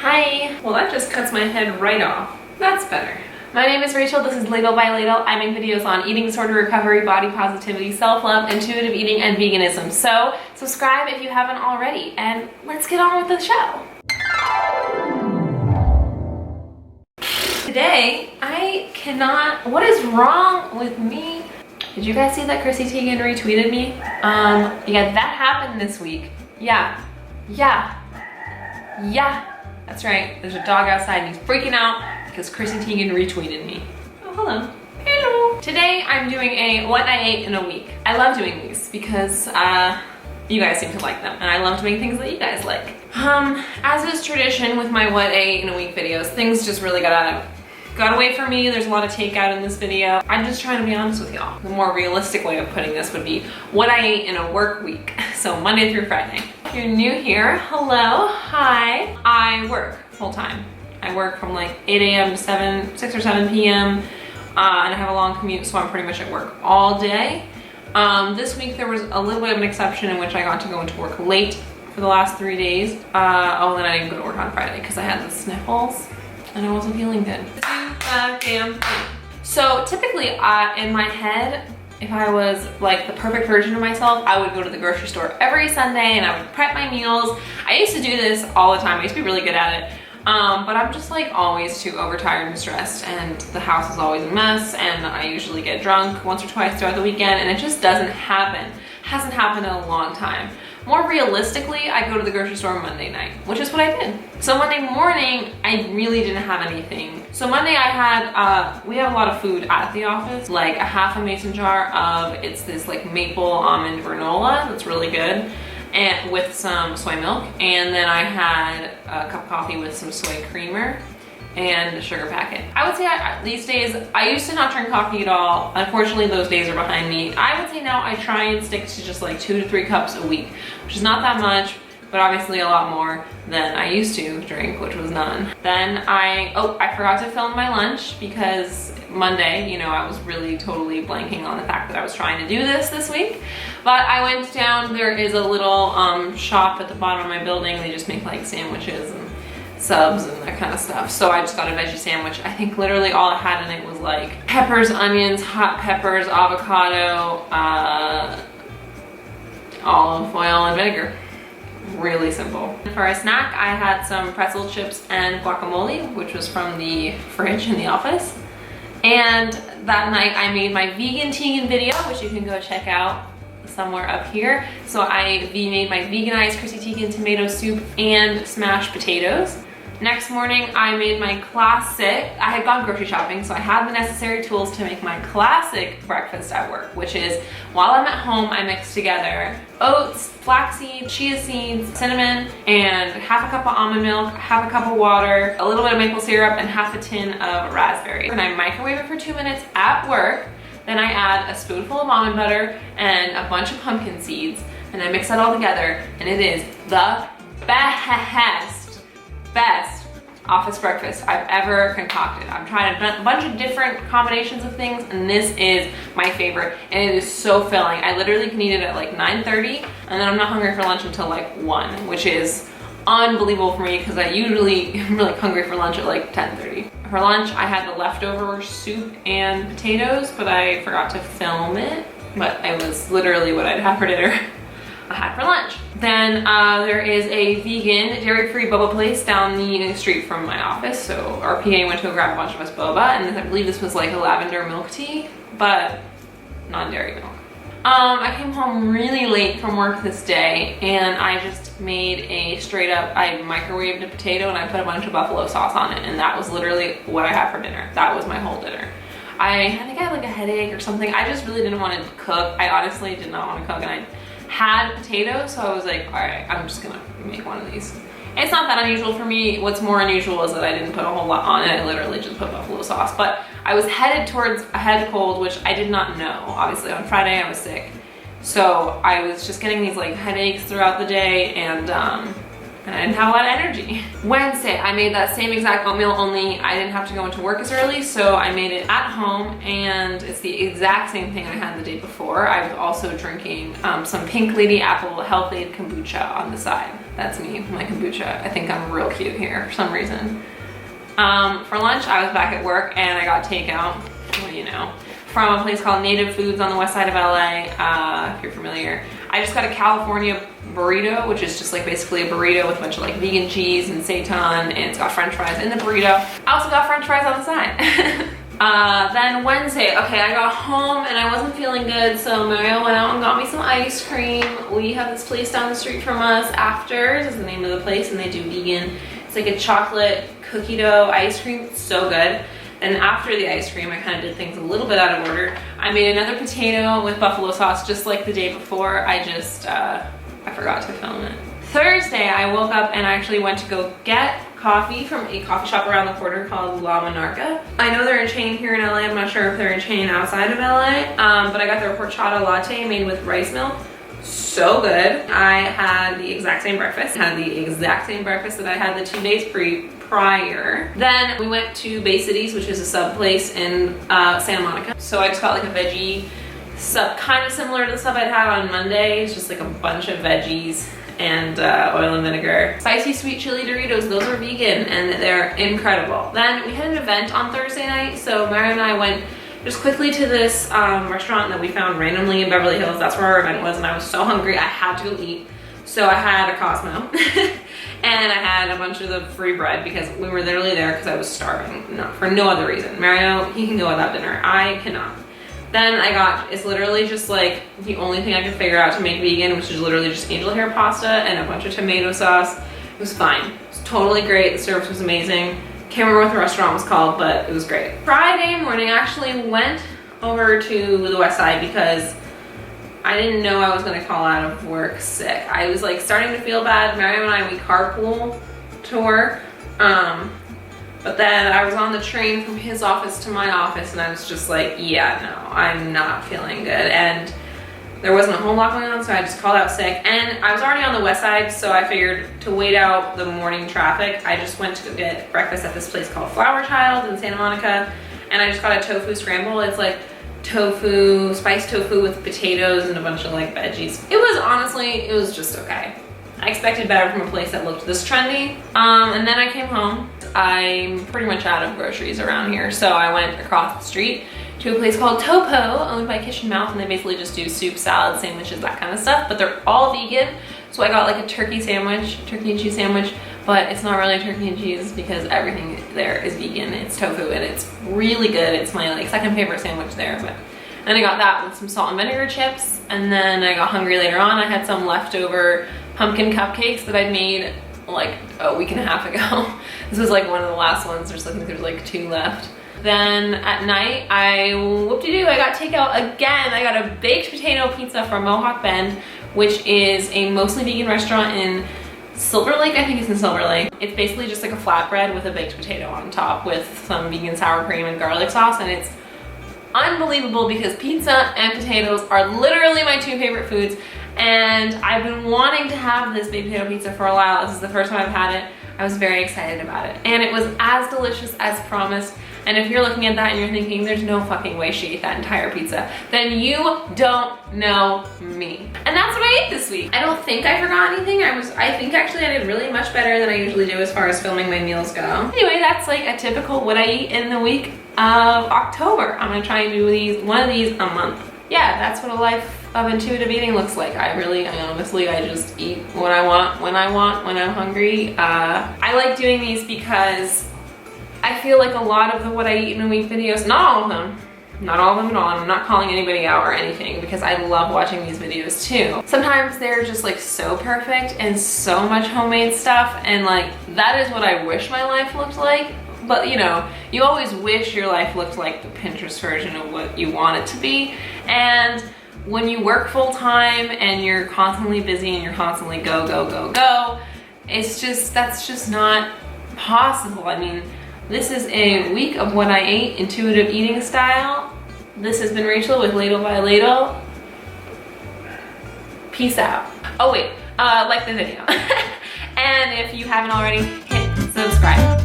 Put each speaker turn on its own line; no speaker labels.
Hi.
Well, that just cuts my head right off. That's better.
My name is Rachel. This is Ladle by Ladle. I make videos on eating disorder recovery, body positivity, self-love, intuitive eating, and veganism. So subscribe if you haven't already, and let's get on with the show. Today, what is wrong with me? Did you guys see that Chrissy Teigen retweeted me? Yeah, that happened this week. Yeah. That's right. There's a dog outside and he's freaking out because Chrissy Teigen retweeted me. Oh, hello. Hello. Today I'm doing a what I ate in a week. I love doing these because you guys seem to like them, and I love doing things that you guys like. As is tradition with my what I ate in a week videos, things just really got away from me. There's a lot of takeout in this video. I'm just trying to be honest with y'all. The more realistic way of putting this would be what I ate in a work week. So Monday through Friday. If you're new here, hello, hi. I work full time. I work from like 8 a.m. to 6 or 7 p.m. And I have a long commute, so I'm pretty much at work all day. This week there was a little bit of an exception in which I got to go into work late for the last 3 days. Then I didn't go to work on Friday because I had the sniffles and I wasn't feeling good. So typically in my head, if I was like the perfect version of myself, I would go to the grocery store every Sunday and I would prep my meals. I used to do this all the time. I used to be really good at it. But I'm just like always too overtired and stressed, and the house is always a mess, and I usually get drunk once or twice throughout the weekend, and it just doesn't happen. Hasn't happened in a long time. More realistically, I go to the grocery store Monday night, which is what I did. So Monday morning, I really didn't have anything. So Monday I had, we have a lot of food at the office, like a half a mason jar of, it's this like maple almond granola that's really good, and with some soy milk. And then I had a cup of coffee with some soy creamer and a sugar packet. I would say these days, I used to not drink coffee at all. Unfortunately, those days are behind me. I would say now I try and stick to just like 2 to 3 cups a week, which is not that much, but obviously a lot more than I used to drink, which was none. Then I forgot to film my lunch because Monday, you know, I was really totally blanking on the fact that I was trying to do this week. But I went down, there is a little shop at the bottom of my building. They just make like sandwiches and subs and that kind of stuff. So I just got a veggie sandwich. I think literally all it had in it was like peppers, onions, hot peppers, avocado, olive oil, and vinegar. Really simple. For a snack, I had some pretzel chips and guacamole, which was from the fridge in the office. And that night I made my vegan Teigen video, which you can go check out somewhere up here. So I made my veganized Chrissy Teigen tomato soup and smashed potatoes. Next morning I made my classic, I had gone grocery shopping, so I had the necessary tools to make my classic breakfast at work, which is while I'm at home, I mix together oats, flaxseed, chia seeds, cinnamon, and half a cup of almond milk, half a cup of water, a little bit of maple syrup, and half a tin of raspberry. And I microwave it for 2 minutes at work. Then I add a spoonful of almond butter and a bunch of pumpkin seeds, and I mix that all together, and it is the best office breakfast I've ever concocted. I've tried a bunch of different combinations of things, and this is my favorite, and it is so filling. I literally can eat it at like 9:30, and then I'm not hungry for lunch until like 1, which is unbelievable for me because I usually am really hungry for lunch at like 10:30. For lunch, I had the leftover soup and potatoes, but I forgot to film it, but it was literally what I'd have for dinner. I had for lunch. Then there is a vegan, dairy-free boba place down the street from my office. So our PA went to go grab a bunch of us boba, and I believe this was like a lavender milk tea, but non-dairy milk. I came home really late from work this day, and I just made a straight up, I microwaved a potato and I put a bunch of buffalo sauce on it, and that was literally what I had for dinner. That was my whole dinner. I think I had like a headache or something. I just really didn't want to cook. I honestly did not want to cook, and I had potatoes, so I was like, all right, I'm just gonna make one of these. It's not that unusual for me. What's more unusual is that I didn't put a whole lot on it. I literally just put buffalo sauce, but I was headed towards a head cold, which I did not know. Obviously on Friday I was sick, so I was just getting these like headaches throughout the day, and I didn't have a lot of energy. Wednesday, I made that same exact oatmeal, only I didn't have to go into work as early, so I made it at home, and it's the exact same thing I had the day before. I was also drinking some Pink Lady Apple Health Aid kombucha on the side. That's me, my kombucha. I think I'm real cute here for some reason. For lunch, I was back at work and I got takeout, what do you know, from a place called Native Foods on the west side of LA, if you're familiar. I just got a California burrito, which is just like basically a burrito with a bunch of like vegan cheese and seitan, and it's got french fries in the burrito. I also got french fries on the side. Then Wednesday, okay, I got home and I wasn't feeling good, so Mario went out and got me some ice cream. We have this place down the street from us, Afters is the name of the place, and they do vegan. It's like a chocolate cookie dough ice cream, it's so good. And after the ice cream, I kind of did things a little bit out of order. I made another potato with buffalo sauce just like the day before. I forgot to film it. Thursday, I woke up and I actually went to go get coffee from a coffee shop around the corner called La Monarca. I know they're in chain here in LA. I'm not sure if they're in chain outside of LA, but I got their horchata latte made with rice milk. So good. I had the exact same breakfast. I had the exact same breakfast that I had the 2 days prior. Then we went to Bay Cities, which is a sub place in Santa Monica. So I just got like a veggie sub, kind of similar to the sub I'd had on Monday. It's just like a bunch of veggies and oil and vinegar. Spicy sweet chili Doritos, those are vegan and they're incredible. Then we had an event on Thursday night, so Mario and I went just quickly to this restaurant that we found randomly in Beverly Hills. That's where our event was, and I was so hungry I had to go eat. So I had a Cosmo and I had a bunch of the free bread because we were literally there because I was starving, not for no other reason. Mario, he can go without dinner, I cannot. Then I got, it's literally just like the only thing I could figure out to make vegan, which is literally just angel hair pasta and a bunch of tomato sauce. It was fine. It was totally great. The service was amazing. Can't remember what the restaurant was called, but it was great. Friday morning, I actually went over to the west side because I didn't know I was gonna call out of work sick. I was like starting to feel bad. Mario and I, we carpool to work. But then I was on the train from his office to my office and I was just like, yeah, no, I'm not feeling good. And there wasn't a whole lot going on, so I just called out sick. And I was already on the west side, so I figured to wait out the morning traffic, I just went to go get breakfast at this place called Flower Child in Santa Monica. And I just got a tofu scramble. It's like tofu, spiced tofu with potatoes and a bunch of like veggies. It was honestly, it was just okay. I expected better from a place that looked this trendy. And then I came home. I'm pretty much out of groceries around here, so I went across the street to a place called Topo, owned by Kitchen Mouth, and they basically just do soup, salad, sandwiches, that kind of stuff, but they're all vegan. So I got like a turkey sandwich, turkey and cheese sandwich, but it's not really turkey and cheese because everything there is vegan. It's tofu and it's really good. It's my like second favorite sandwich there. But then I got that with some salt and vinegar chips, and then I got hungry later on. I had some leftover pumpkin cupcakes that I'd made like a week and a half ago. This was like one of the last ones. I think there's like 2 left. Then at night, whoop-de-doo, I got takeout again. I got a baked potato pizza from Mohawk Bend, which is a mostly vegan restaurant in Silver Lake. I think it's in Silver Lake. It's basically just like a flatbread with a baked potato on top with some vegan sour cream and garlic sauce, and it's unbelievable because pizza and potatoes are literally my 2 favorite foods. And I've been wanting to have this baked potato pizza for a while. This is the first time I've had it. I was very excited about it. And it was as delicious as promised. And if you're looking at that and you're thinking, there's no fucking way she ate that entire pizza, then you don't know me. And that's what I ate this week. I don't think I forgot anything. I think actually I did really much better than I usually do as far as filming my meals go. Anyway, that's like a typical what I eat in the week of October. I'm gonna try and do one of these a month. Yeah, that's what a life of intuitive eating looks like. I honestly, I just eat what I want, when I'm hungry. I like doing these because I feel like a lot of the what I eat in a week videos, not all of them at all, and I'm not calling anybody out or anything because I love watching these videos too. Sometimes they're just like so perfect and so much homemade stuff, and like that is what I wish my life looked like. But you know, you always wish your life looked like the Pinterest version of what you want it to be. And when you work full time and you're constantly busy and you're constantly go, go, go, go, that's just not possible. I mean, this is a week of what I ate, intuitive eating style. This has been Rachel with Ladle by Ladle. Peace out. Oh wait, like the video. And if you haven't already, hit subscribe.